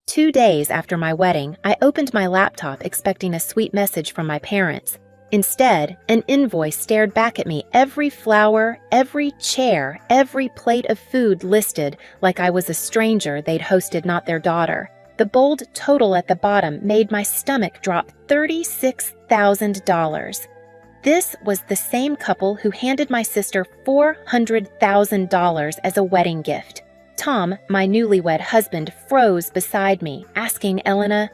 2 days after my wedding, I opened my laptop expecting a sweet message from my parents. Instead, an invoice stared back at me, every flower, every chair, every plate of food listed like I was a stranger they'd hosted, not their daughter. The bold total at the bottom made my stomach drop $36,000. This was the same couple who handed my sister $400,000 as a wedding gift. Tom, my newlywed husband, froze beside me, asking Elena,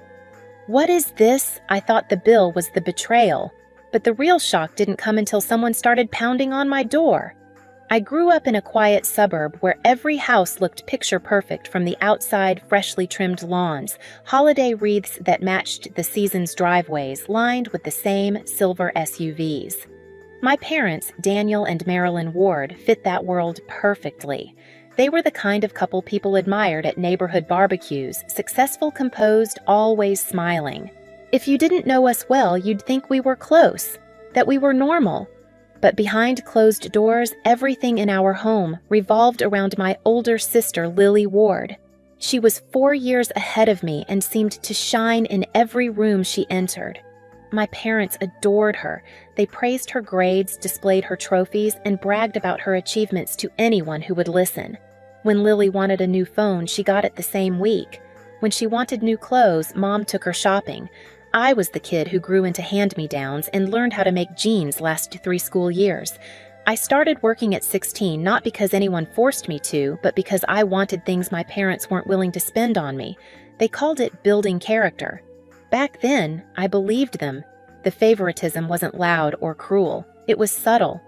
"What is this?" I thought the bill was the betrayal, but the real shock didn't come until someone started pounding on my door. I grew up in a quiet suburb where every house looked picture perfect, from the outside, freshly trimmed lawns, holiday wreaths that matched the season's driveways, lined with the same silver SUVs. My parents, Daniel and Marilyn Ward, fit that world perfectly. They were the kind of couple people admired at neighborhood barbecues, successful, composed, always smiling. If you didn't know us well, you'd think we were close, that we were normal. But behind closed doors, everything in our home revolved around my older sister, Lily Ward. She was 4 years ahead of me and seemed to shine in every room she entered. My parents adored her. They praised her grades, displayed her trophies, and bragged about her achievements to anyone who would listen. When Lily wanted a new phone, she got it the same week. When she wanted new clothes, Mom took her shopping. I was the kid who grew into hand-me-downs and learned how to make jeans last 3 school years. I started working at 16 not because anyone forced me to, but because I wanted things my parents weren't willing to spend on me. They called it building character. Back then, I believed them. The favoritism wasn't loud or cruel. It was subtle,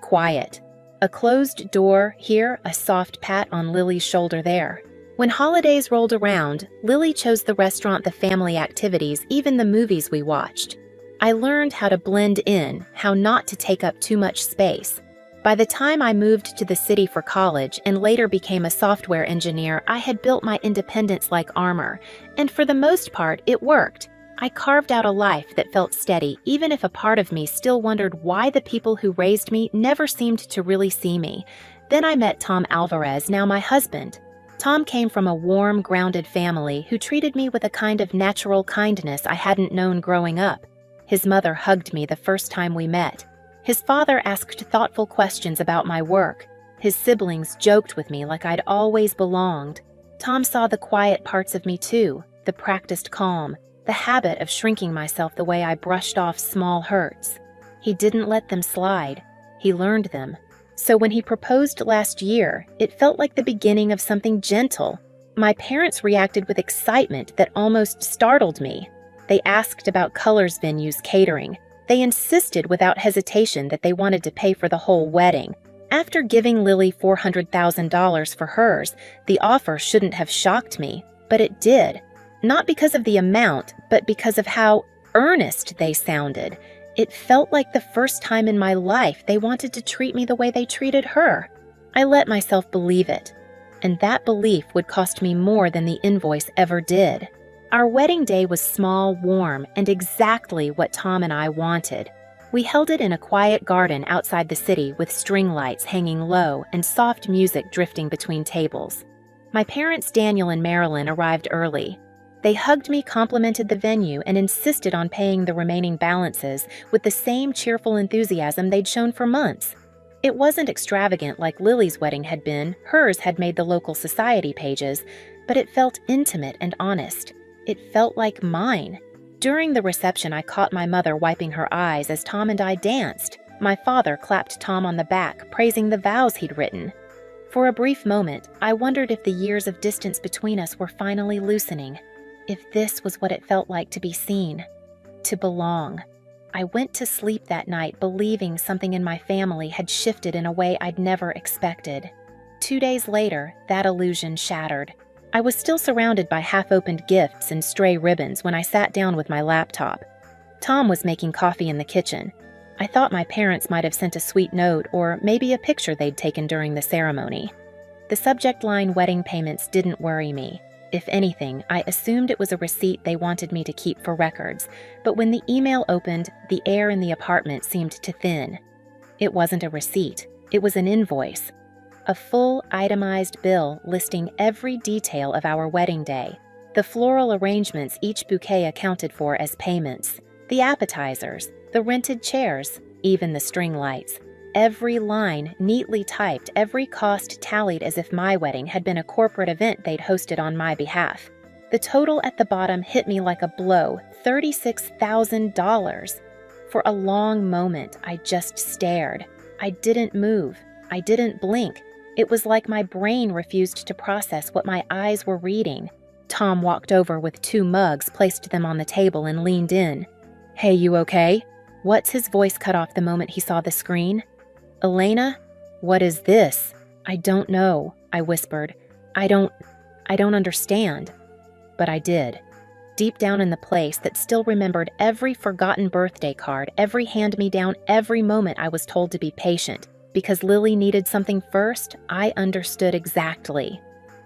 quiet. A closed door here, a soft pat on Lily's shoulder there. When holidays rolled around, Lily chose the restaurant, the family activities, even the movies we watched. I learned how to blend in, how not to take up too much space. By the time I moved to the city for college and later became a software engineer, I had built my independence like armor, and for the most part, it worked. I carved out a life that felt steady, even if a part of me still wondered why the people who raised me never seemed to really see me. Then I met Tom Alvarez, now my husband. Tom came from a warm, grounded family who treated me with a kind of natural kindness I hadn't known growing up. His mother hugged me the first time we met. His father asked thoughtful questions about my work. His siblings joked with me like I'd always belonged. Tom saw the quiet parts of me too, the practiced calm, the habit of shrinking myself the way I brushed off small hurts. He didn't let them slide. He learned them. So when he proposed last year, it felt like the beginning of something gentle. My parents reacted with excitement that almost startled me. They asked about Colors Venue's catering. They insisted without hesitation that they wanted to pay for the whole wedding. After giving Lily $400,000 for hers, the offer shouldn't have shocked me, but it did. Not because of the amount, but because of how earnest they sounded. It felt like the first time in my life they wanted to treat me the way they treated her. I let myself believe it, and that belief would cost me more than the invoice ever did. Our wedding day was small, warm, and exactly what Tom and I wanted. We held it in a quiet garden outside the city with string lights hanging low and soft music drifting between tables. My parents, Daniel and Marilyn, arrived early. They hugged me, complimented the venue, and insisted on paying the remaining balances with the same cheerful enthusiasm they'd shown for months. It wasn't extravagant like Lily's wedding had been. Hers had made the local society pages, but it felt intimate and honest. It felt like mine. During the reception, I caught my mother wiping her eyes as Tom and I danced. My father clapped Tom on the back, praising the vows he'd written. For a brief moment, I wondered if the years of distance between us were finally loosening. If this was what it felt like to be seen, to belong. I went to sleep that night believing something in my family had shifted in a way I'd never expected. 2 days later, that illusion shattered. I was still surrounded by half-opened gifts and stray ribbons when I sat down with my laptop. Tom was making coffee in the kitchen. I thought my parents might have sent a sweet note or maybe a picture they'd taken during the ceremony. The subject line "wedding payments" didn't worry me. If anything, I assumed it was a receipt they wanted me to keep for records, but when the email opened, the air in the apartment seemed to thin. It wasn't a receipt, it was an invoice. A full, itemized bill listing every detail of our wedding day. The floral arrangements each bouquet accounted for as payments, the appetizers, the rented chairs, even the string lights. Every line neatly typed, every cost tallied as if my wedding had been a corporate event they'd hosted on my behalf. The total at the bottom hit me like a blow, $36,000. For a long moment, I just stared. I didn't move. I didn't blink. It was like my brain refused to process what my eyes were reading. Tom walked over with 2 mugs, placed them on the table, and leaned in. "Hey, you okay?" His voice cut off the moment he saw the screen. "Elena, what is this?" "I don't know," I whispered. I don't understand." But I did. Deep down in the place that still remembered every forgotten birthday card, every hand-me-down, every moment I was told to be patient. Because Lily needed something first, I understood exactly.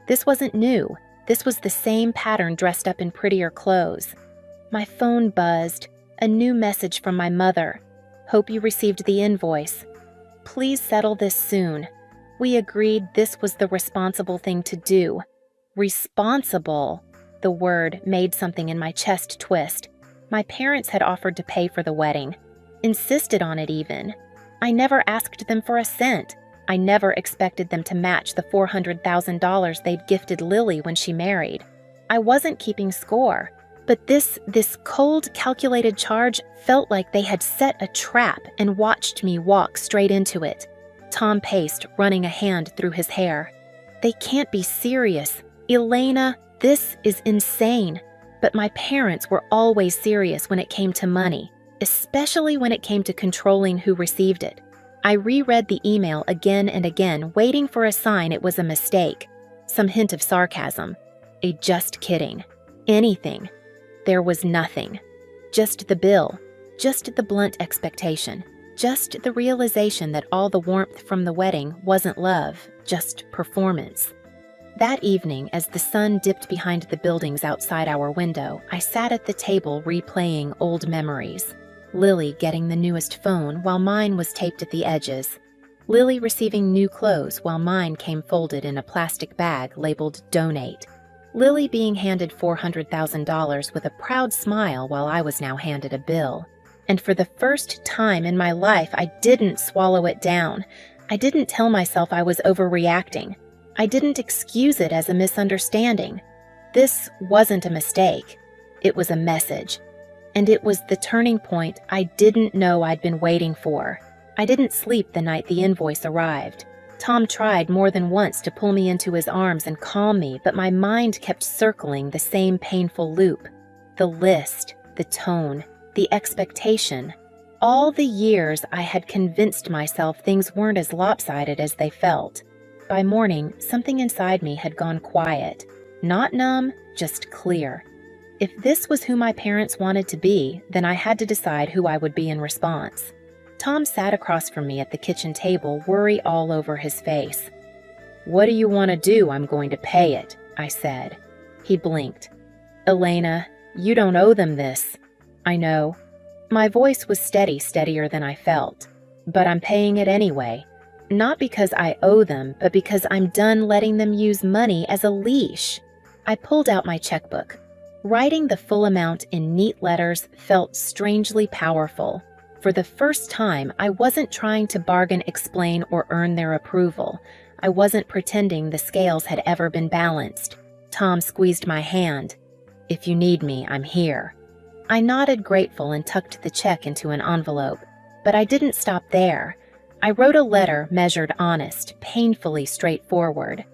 This wasn't new. This was the same pattern dressed up in prettier clothes. My phone buzzed. A new message from my mother. "Hope you received the invoice. Please settle this soon. We agreed this was the responsible thing to do." Responsible. The word made something in my chest twist. My parents had offered to pay for the wedding. Insisted on it even. I never asked them for a cent. I never expected them to match the $400,000 they'd gifted Lily when she married. I wasn't keeping score. But this cold, calculated charge felt like they had set a trap and watched me walk straight into it. Tom paced, running a hand through his hair. "They can't be serious. Elena, this is insane." But my parents were always serious when it came to money, especially when it came to controlling who received it. I reread the email again and again, waiting for a sign it was a mistake. Some hint of sarcasm. A "just kidding." Anything. There was nothing. Just the bill. Just the blunt expectation. Just the realization that all the warmth from the wedding wasn't love, just performance. That evening, as the sun dipped behind the buildings outside our window, I sat at the table replaying old memories. Lily getting the newest phone while mine was taped at the edges. Lily receiving new clothes while mine came folded in a plastic bag labeled "Donate." Lily being handed $400,000 with a proud smile while I was now handed a bill. And for the first time in my life, I didn't swallow it down. I didn't tell myself I was overreacting. I didn't excuse it as a misunderstanding. This wasn't a mistake. It was a message. And it was the turning point I didn't know I'd been waiting for. I didn't sleep the night the invoice arrived. Tom tried more than once to pull me into his arms and calm me, but my mind kept circling the same painful loop. The list, the tone, the expectation. All the years I had convinced myself things weren't as lopsided as they felt. By morning, something inside me had gone quiet. Not numb, just clear. If this was who my parents wanted to be, then I had to decide who I would be in response. Tom sat across from me at the kitchen table, worry all over his face. "What do you want to do? I'm going to pay it," I said. He blinked. "Elena, you don't owe them this." "I know." My voice was steadier than I felt. "But I'm paying it anyway. Not because I owe them, but because I'm done letting them use money as a leash." I pulled out my checkbook. Writing the full amount in neat letters felt strangely powerful. For the first time, I wasn't trying to bargain, explain, or earn their approval. I wasn't pretending the scales had ever been balanced. Tom squeezed my hand. "If you need me, I'm here." I nodded grateful and tucked the check into an envelope. But I didn't stop there. I wrote a letter measured honest, painfully straightforward.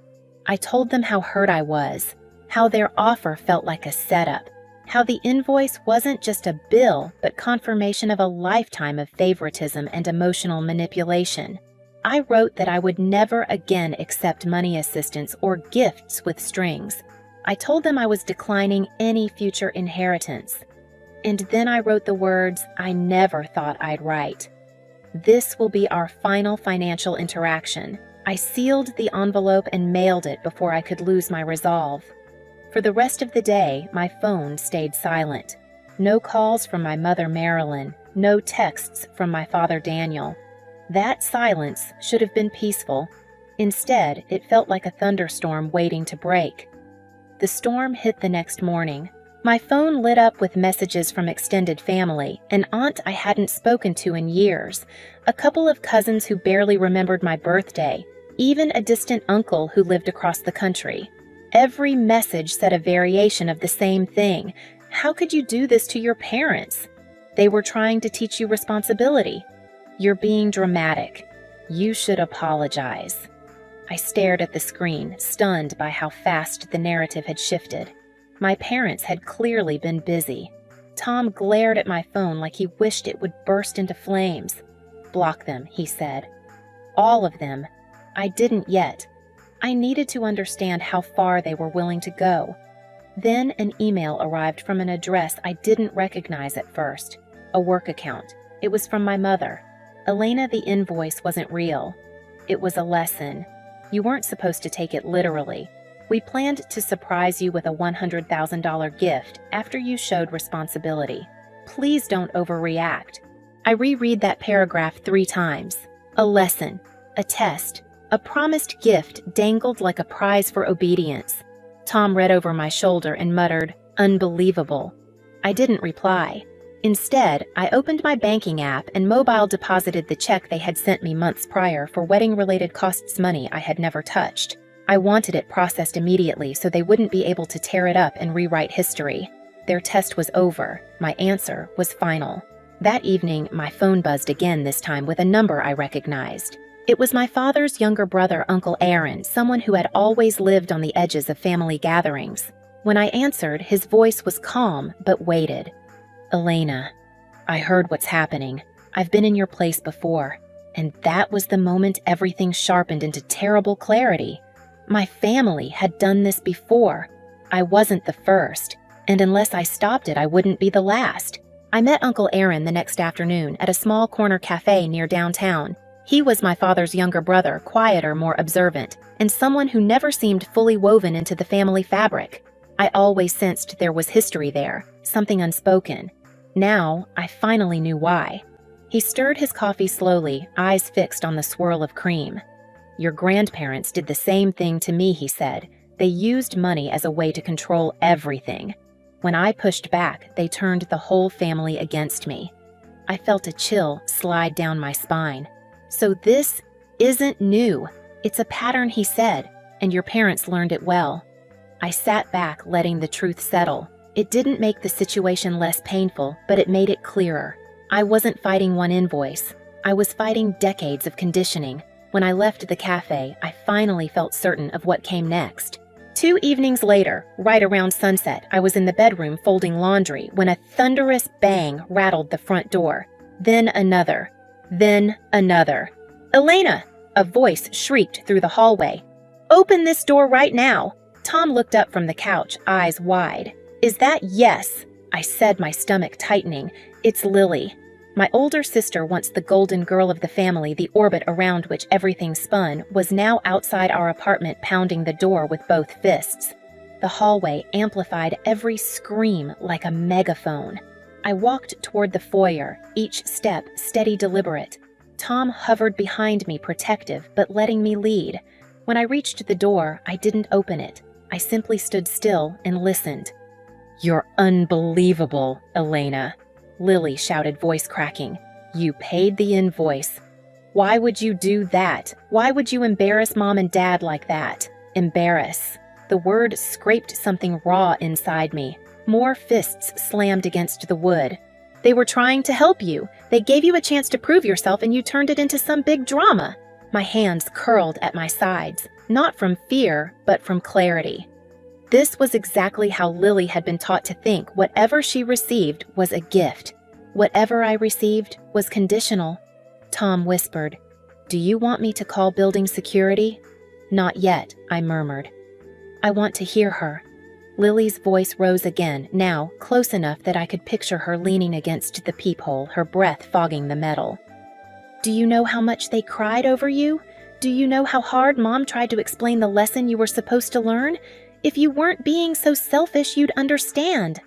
I told them how hurt I was, how their offer felt like a setup, how the invoice wasn't just a bill, but confirmation of a lifetime of favoritism and emotional manipulation. I wrote that I would never again accept money assistance or gifts with strings. I told them I was declining any future inheritance. And then I wrote the words I never thought I'd write. "This will be our final financial interaction." I sealed the envelope and mailed it before I could lose my resolve. For the rest of the day, my phone stayed silent. No calls from my mother, Marilyn. No texts from my father, Daniel. That silence should have been peaceful. Instead, it felt like a thunderstorm waiting to break. The storm hit the next morning. My phone lit up with messages from extended family, an aunt I hadn't spoken to in years, a couple of cousins who barely remembered my birthday, even a distant uncle who lived across the country. Every message said a variation of the same thing. How could you do this to your parents? They were trying to teach you responsibility. You're being dramatic. You should apologize. I stared at the screen, stunned by how fast the narrative had shifted. My parents had clearly been busy. Tom glared at my phone like he wished it would burst into flames. "Block them," he said. "All of them." I didn't yet. I needed to understand how far they were willing to go. Then an email arrived from an address I didn't recognize at first. A work account. It was from my mother. "Elena, the invoice wasn't real. It was a lesson. You weren't supposed to take it literally. We planned to surprise you with a $100,000 gift after you showed responsibility. Please don't overreact." I reread that paragraph 3 times. A lesson, a test, a promised gift dangled like a prize for obedience. Tom read over my shoulder and muttered, "Unbelievable." I didn't reply. Instead, I opened my banking app and mobile deposited the check they had sent me months prior for wedding-related costs, money I had never touched. I wanted it processed immediately so they wouldn't be able to tear it up and rewrite history. Their test was over. My answer was final. That evening, my phone buzzed again, this time with a number I recognized. It was my father's younger brother, Uncle Aaron, someone who had always lived on the edges of family gatherings. When I answered, his voice was calm but weighted. "Elena, I heard what's happening. I've been in your place before." And that was the moment everything sharpened into terrible clarity. My family had done this before. I wasn't the first, and unless I stopped it, I wouldn't be the last. I met Uncle Aaron the next afternoon at a small corner cafe near downtown. He was my father's younger brother, quieter, more observant, and someone who never seemed fully woven into the family fabric. I always sensed there was history there, something unspoken. Now, I finally knew why. He stirred his coffee slowly, eyes fixed on the swirl of cream. "Your grandparents did the same thing to me," he said. "They used money as a way to control everything. When I pushed back, they turned the whole family against me." I felt a chill slide down my spine. "So this isn't new. It's a pattern," he said, "and your parents learned it well." I sat back, letting the truth settle. It didn't make the situation less painful, but it made it clearer. I wasn't fighting one invoice. I was fighting decades of conditioning. When I left the cafe, I finally felt certain of what came next. 2 evenings later, right around sunset, I was in the bedroom folding laundry when a thunderous bang rattled the front door. Then another. Then another. "Elena!" a voice shrieked through the hallway. "Open this door right now!" Tom looked up from the couch, eyes wide. "Is that yes?" I said, my stomach tightening. "It's Lily." My older sister, once the golden girl of the family, the orbit around which everything spun, was now outside our apartment, pounding the door with both fists. The hallway amplified every scream like a megaphone. I walked toward the foyer, each step steady, deliberate. Tom hovered behind me, protective, but letting me lead. When I reached the door, I didn't open it. I simply stood still and listened. "You're unbelievable, Elena," Lily shouted, voice cracking. "You paid the invoice. Why would you do that? Why would you embarrass Mom and Dad like that?" Embarrass. The word scraped something raw inside me. More fists slammed against the wood. "They were trying to help you. They gave you a chance to prove yourself and you turned it into some big drama." My hands curled at my sides, not from fear, but from clarity. This was exactly how Lily had been taught to think. Whatever she received was a gift. Whatever I received was conditional. Tom whispered, "Do you want me to call building security?" "Not yet," I murmured. "I want to hear her." Lily's voice rose again, now close enough that I could picture her leaning against the peephole, her breath fogging the metal. "Do you know how much they cried over you? Do you know how hard Mom tried to explain the lesson you were supposed to learn? If you weren't being so selfish, you'd understand."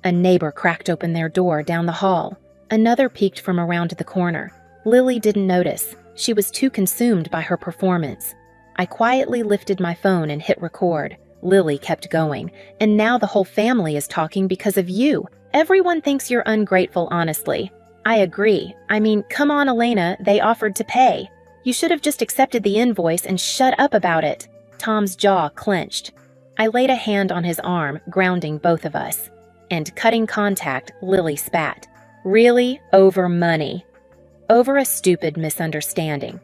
A neighbor cracked open their door down the hall. Another peeked from around the corner. Lily didn't notice. She was too consumed by her performance. I quietly lifted my phone and hit record. Lily kept going. And now the whole family is talking because of you. Everyone thinks you're ungrateful, honestly. I agree. I mean, come on, Elena, they offered to pay. You should have just accepted the invoice and shut up about it. Tom's jaw clenched. I laid a hand on his arm, grounding both of us. And cutting contact, Lily spat. Really? Over money? Over a stupid misunderstanding.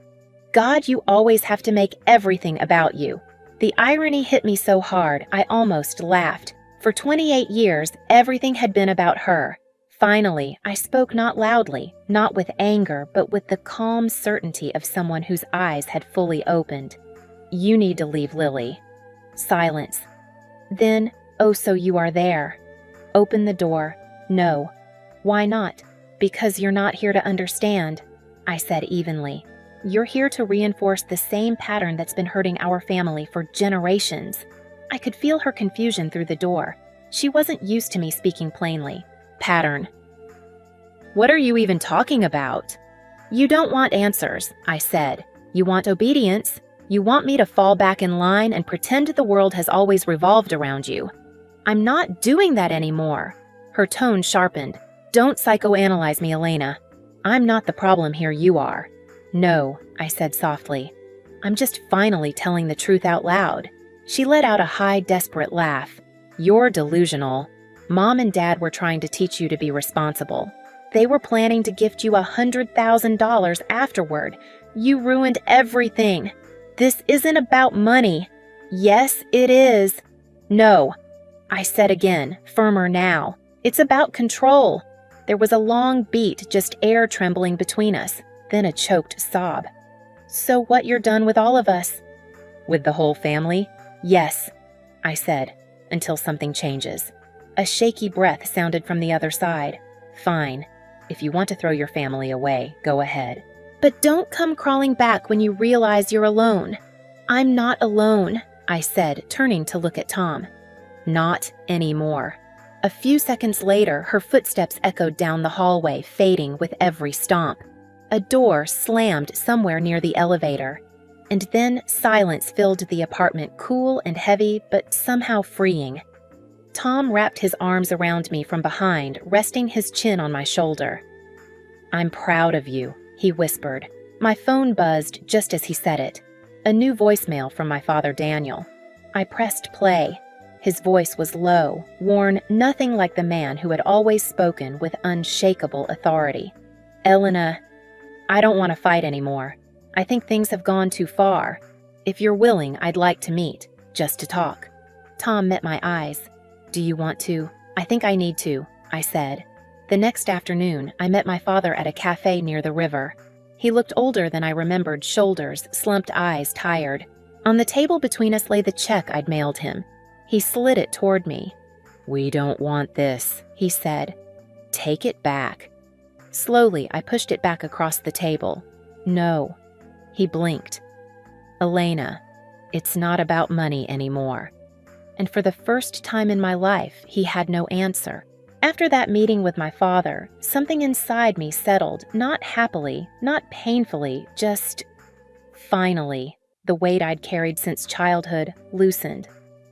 God, you always have to make everything about you. The irony hit me so hard, I almost laughed. For 28 years, everything had been about her. Finally, I spoke not loudly, not with anger, but with the calm certainty of someone whose eyes had fully opened. You need to leave, Lily. Silence. Then, oh, so you are there. Open the door. No. Why not? Because you're not here to understand, I said evenly. You're here to reinforce the same pattern that's been hurting our family for generations. I could feel her confusion through the door. She wasn't used to me speaking plainly. Pattern. What are you even talking about? You don't want answers, I said. You want obedience. You want me to fall back in line and pretend the world has always revolved around you. I'm not doing that anymore. Her tone sharpened. Don't psychoanalyze me, Elena. I'm not the problem here, you are. No, I said softly. I'm just finally telling the truth out loud. She let out a high, desperate laugh. You're delusional. Mom and Dad were trying to teach you to be responsible. They were planning to gift you $100,000 afterward. You ruined everything. This isn't about money. Yes, it is. No, I said again, firmer now. It's about control. There was a long beat, just air trembling between us, then a choked sob. So what, you're done with all of us? With the whole family? Yes, I said, until something changes. A shaky breath sounded from the other side. Fine. If you want to throw your family away, go ahead. But don't come crawling back when you realize you're alone. I'm not alone, I said, turning to look at Tom. Not anymore. A few seconds later, her footsteps echoed down the hallway, fading with every stomp. A door slammed somewhere near the elevator. And then silence filled the apartment, cool and heavy, but somehow freeing. Tom wrapped his arms around me from behind, resting his chin on my shoulder. I'm proud of you, he whispered. My phone buzzed just as he said it. A new voicemail from my father Daniel. I pressed play. His voice was low, worn, nothing like the man who had always spoken with unshakable authority. Elena, I don't want to fight anymore. I think things have gone too far. If you're willing, I'd like to meet, just to talk. Tom met my eyes. Do you want to? I think I need to, I said. The next afternoon, I met my father at a cafe near the river. He looked older than I remembered, shoulders, slumped eyes, tired. On the table between us lay the check I'd mailed him. He slid it toward me. We don't want this, he said. Take it back. Slowly, I pushed it back across the table. No. He blinked. Elena, it's not about money anymore. And for the first time in my life, he had no answer. After that meeting with my father, something inside me settled, not happily, not painfully, just finally. The weight I'd carried since childhood loosened.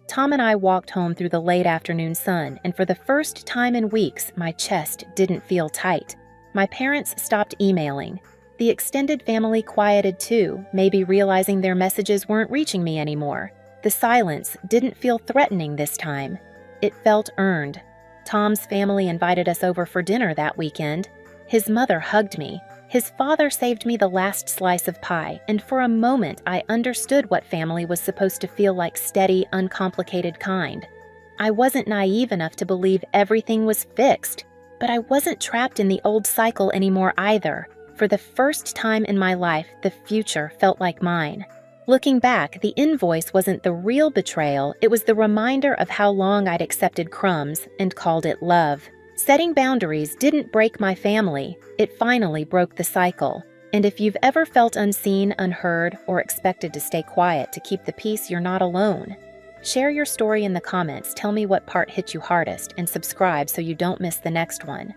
Tom and I walked home through the late afternoon sun, and for the first time in weeks, my chest didn't feel tight. My parents stopped emailing. The extended family quieted too, maybe realizing their messages weren't reaching me anymore. The silence didn't feel threatening this time. It felt earned. Tom's family invited us over for dinner that weekend. His mother hugged me. His father saved me the last slice of pie, and for a moment I understood what family was supposed to feel like: steady, uncomplicated kind. I wasn't naive enough to believe everything was fixed, but I wasn't trapped in the old cycle anymore either. For the first time in my life, the future felt like mine. Looking back, the invoice wasn't the real betrayal, it was the reminder of how long I'd accepted crumbs and called it love. Setting boundaries didn't break my family, it finally broke the cycle. And if you've ever felt unseen, unheard, or expected to stay quiet to keep the peace, you're not alone. Share your story in the comments, tell me what part hit you hardest, and subscribe so you don't miss the next one.